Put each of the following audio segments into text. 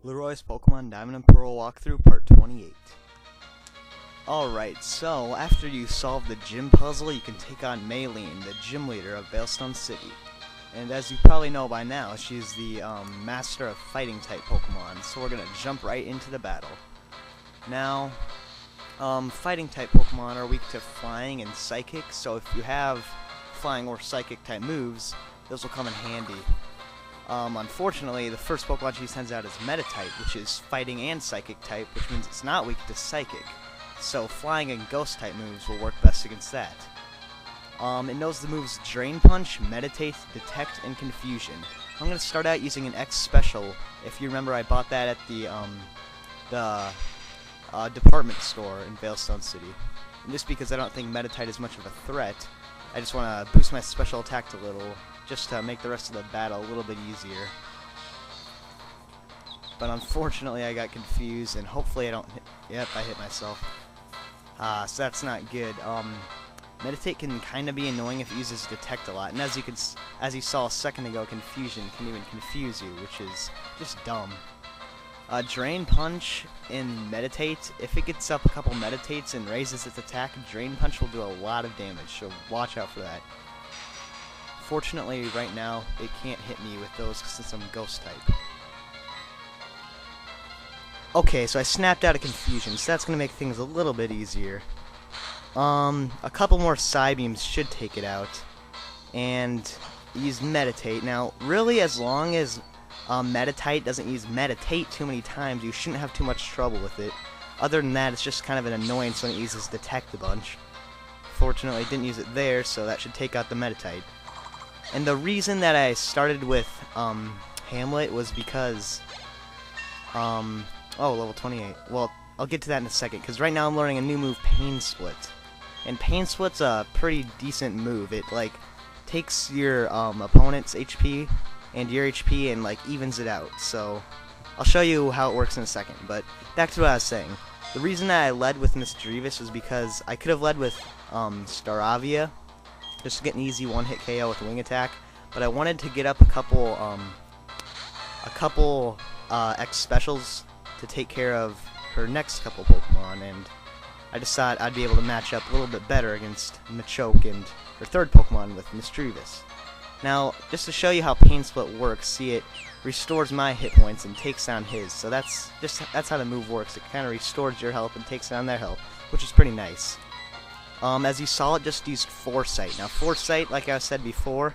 Lueroi's Pokemon Diamond and Pearl walkthrough part 28. Alright, so after you solve the gym puzzle, you can take on Maylene, the gym leader of Veilstone City. And as you probably know by now, she's the master of fighting type Pokemon, so we're gonna jump right into the battle. Now, fighting type Pokemon are weak to flying and psychic, so if you have flying or psychic type moves, those will come in handy. Unfortunately, the first Pokemon she sends out is Meditite, which is fighting and psychic type, which means it's not weak to psychic. So flying and ghost type moves will work best against that. It knows the moves Drain Punch, Meditate, Detect, and Confusion. I'm going to start out using an X Special. If you remember, I bought that at the department store in Veilstone City. And just because I don't think Meditite is much of a threat, I just want to boost my special attack a little, just to make the rest of the battle a little bit easier. But unfortunately I got confused, and hopefully I don't hit... Yep, I hit myself. So that's not good. Meditate can kind of be annoying if it uses Detect a lot, and as you saw a second ago, Confusion can even confuse you, which is just dumb. Drain Punch in Meditate, if it gets up a couple Meditates and raises its attack, Drain Punch will do a lot of damage, so watch out for that. Fortunately, right now, it can't hit me with those since I'm Ghost type. Okay, so I snapped out of Confusion, so that's going to make things a little bit easier. A couple more Psybeams should take it out. And use Meditate. Now, really, as long as Meditite doesn't use Meditate too many times, you shouldn't have too much trouble with it. Other than that, it's just kind of an annoyance when it uses Detect a bunch. Fortunately, it didn't use it there, so that should take out the Meditite. And the reason that I started with Hamlet was because... oh, level 28. Well, I'll get to that in a second, because right now I'm learning a new move, Pain Split. And Pain Split's a pretty decent move. It, like, takes your opponent's HP and your HP and, like, evens it out. So, I'll show you how it works in a second. But, back to what I was saying. The reason that I led with Misdreavus was because I could have led with Staravia, just to get an easy one-hit KO with Wing Attack. But I wanted to get up a couple X Specials to take care of her next couple Pokemon, and I decided I'd be able to match up a little bit better against Machoke and her third Pokemon with Misdreavus. Now, just to show you how Pain Split works, see, it restores my hit points and takes down his, so that's how the move works. It kind of restores your health and takes down their health, which is pretty nice. As you saw, it just used Foresight. Now, Foresight, like I said before,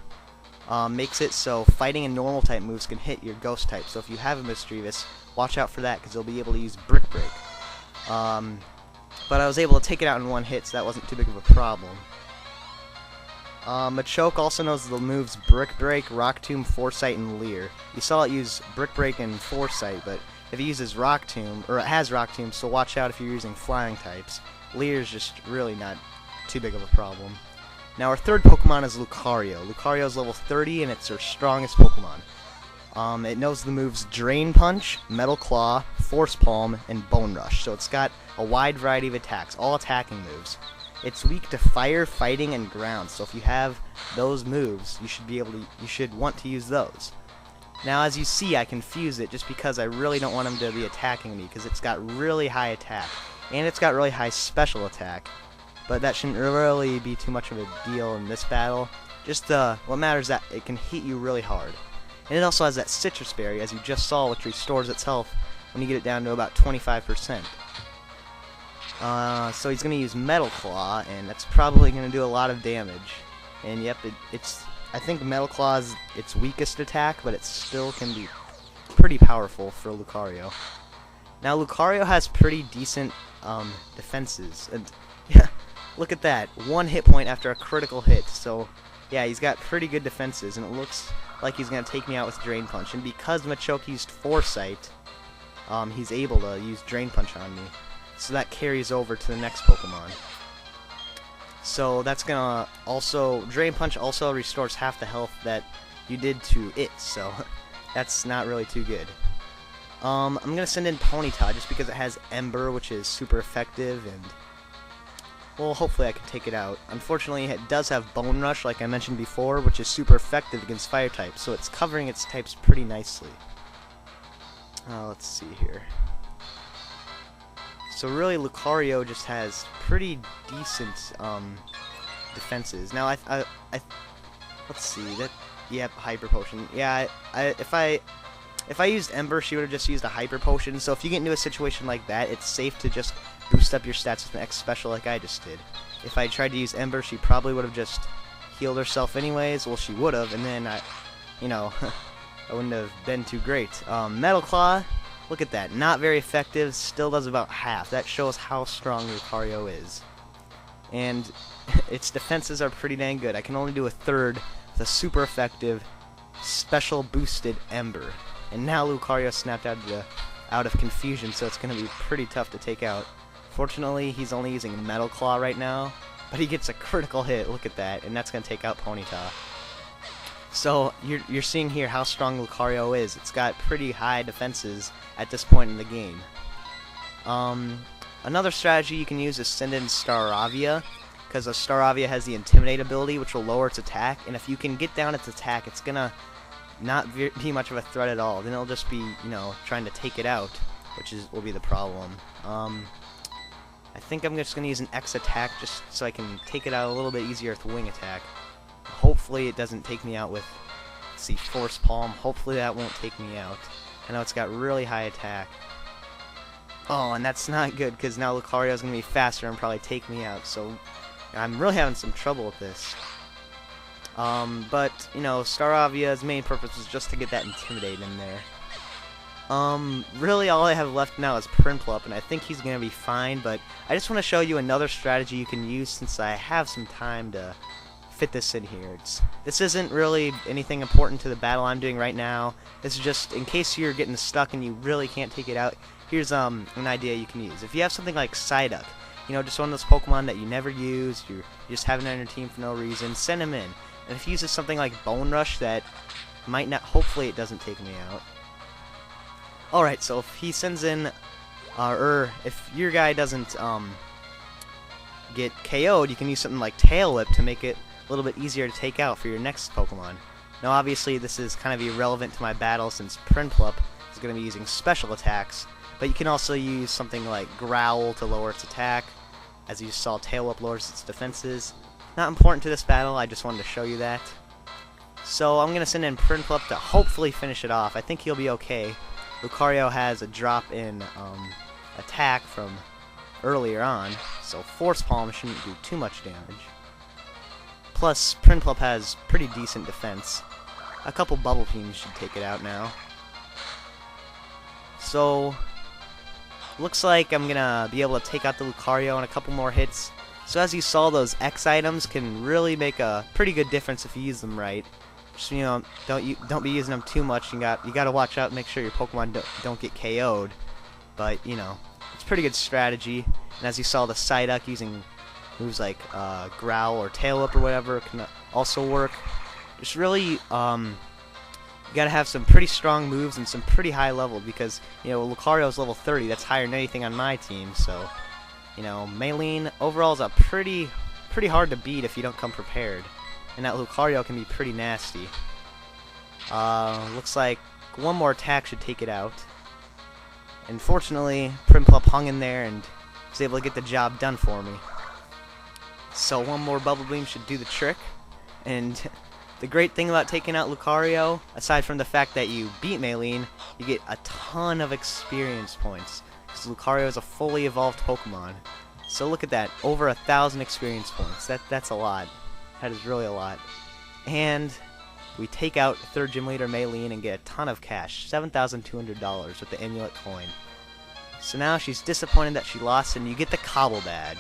makes it so fighting and normal type moves can hit your ghost type. So if you have a Misdreavus, watch out for that, because you'll be able to use Brick Break. But I was able to take it out in one hit, so that wasn't too big of a problem. Machoke also knows the moves Brick Break, Rock Tomb, Foresight, and Leer. You saw it use Brick Break and Foresight, but if it uses Rock Tomb, or it has Rock Tomb, so watch out if you're using flying types. Leer's just really not too big of a problem. Now our third Pokemon is Lucario. Lucario's level 30, and it's her strongest Pokemon. It knows the moves Drain Punch, Metal Claw, Force Palm, and Bone Rush. So it's got a wide variety of attacks, all attacking moves. It's weak to fire, fighting, and ground. So if you have those moves, you should want to use those. Now, as you see, I confuse it just because I really don't want him to be attacking me, because it's got really high attack, and it's got really high special attack. But that shouldn't really be too much of a deal in this battle. Just what matters is that it can hit you really hard. And it also has that Citrus Berry, as you just saw, which restores its health when you get it down to about 25%. So he's going to use Metal Claw, and that's probably going to do a lot of damage. And yep, I think Metal Claw is its weakest attack, but it still can be pretty powerful for Lucario. Now Lucario has pretty decent defenses, and yeah, look at that, 1 hit point after a critical hit. So yeah, he's got pretty good defenses, and it looks like he's going to take me out with Drain Punch. And because Machoke used Foresight, he's able to use Drain Punch on me. So that carries over to the next Pokemon. So that's going to also... Drain Punch also restores half the health that you did to it, so that's not really too good. I'm going to send in Ponyta just because it has Ember, which is super effective, and... well, hopefully I can take it out. Unfortunately, it does have Bone Rush, like I mentioned before, which is super effective against fire types, so it's covering its types pretty nicely. Let's see here. So really, Lucario just has pretty decent defenses. Now, let's see that. Yep, Hyper Potion. Yeah, if I used Ember, she would have just used a Hyper Potion. So if you get into a situation like that, it's safe to just boost up your stats with an X special like I just did. If I tried to use Ember, she probably would have just healed herself anyways. Well, she would have, and then you know, that wouldn't have been too great. Metal Claw, look at that. Not very effective, still does about half. That shows how strong Lucario is. And its defenses are pretty dang good. I can only do a third with a super effective, special boosted Ember. And now Lucario snapped out of confusion, so it's going to be pretty tough to take out. Fortunately, he's only using Metal Claw right now, but he gets a critical hit. Look at that, and that's going to take out Ponyta. So you're seeing here how strong Lucario is. It's got pretty high defenses at this point in the game. Another strategy you can use is send in Staravia, because a Staravia has the Intimidate ability, which will lower its attack, and if you can get down its attack, it's going to not be much of a threat at all. Then it'll just be, you know, trying to take it out, which will be the problem. I think I'm just going to use an X attack just so I can take it out a little bit easier with wing attack. Hopefully it doesn't take me out with, let's see, Force Palm. Hopefully that won't take me out. I know it's got really high attack. Oh, and that's not good because now Lucario's going to be faster and probably take me out. So I'm really having some trouble with this. But, you know, Staravia's main purpose is just to get that Intimidate in there. Really all I have left now is Prinplup, and I think he's going to be fine, but I just want to show you another strategy you can use since I have some time to fit this in here. This isn't really anything important to the battle I'm doing right now. This is just in case you're getting stuck and you really can't take it out. Here's an idea you can use. If you have something like Psyduck, you know, just one of those Pokemon that you never use, you're just having it on your team for no reason, send him in. And if he uses something like Bone Rush that might not, hopefully it doesn't take me out. Alright, so if he sends in, if your guy doesn't get KO'd, you can use something like Tail Whip to make it a little bit easier to take out for your next Pokemon. Now obviously this is kind of irrelevant to my battle since Prinplup is going to be using special attacks, but you can also use something like Growl to lower its attack. As you saw, Tail Whip lowers its defenses. Not important to this battle, I just wanted to show you that. So I'm going to send in Prinplup to hopefully finish it off. I think he'll be okay. Lucario has a drop in attack from earlier on, so Force Palm shouldn't do too much damage. Plus, Prinplup has pretty decent defense. A couple Bubble Beams should take it out now. So, looks like I'm gonna be able to take out the Lucario in a couple more hits. So as you saw, those X items can really make a pretty good difference if you use them right. Just, you know, don't be using them too much. You gotta watch out and make sure your Pokemon don't get KO'd. But you know, it's a pretty good strategy. And as you saw, the Psyduck using moves like Growl or Tail Whip or whatever can also work. Just really, you gotta have some pretty strong moves and some pretty high level because you know Lucario's level 30. That's higher than anything on my team. So, you know, Maylene overall is a pretty hard to beat if you don't come prepared. And that Lucario can be pretty nasty. Looks like one more attack should take it out. And fortunately, Prinplup hung in there and was able to get the job done for me. So one more Bubble Beam should do the trick. And the great thing about taking out Lucario, aside from the fact that you beat Maylene, you get a ton of experience points. Because Lucario is a fully evolved Pokemon. So look at that, over 1,000 experience points. That's a lot. That is really a lot. And we take out 3rd Gym Leader Maylene and get a ton of cash, $7,200 with the Amulet coin. So now she's disappointed that she lost, and you get the Cobble Badge.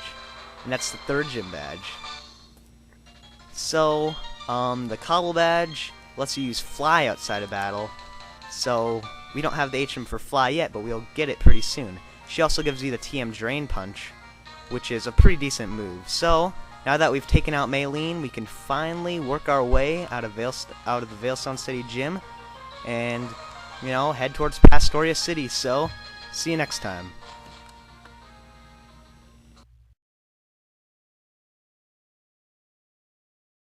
And that's the 3rd Gym Badge. So, the Cobble Badge lets you use Fly outside of battle. So, we don't have the HM for Fly yet, but we'll get it pretty soon. She also gives you the TM Drain Punch, which is a pretty decent move. So, now that we've taken out Maylene, we can finally work our way out of the Veilstone City Gym and, you know, head towards Pastoria City. So, see you next time.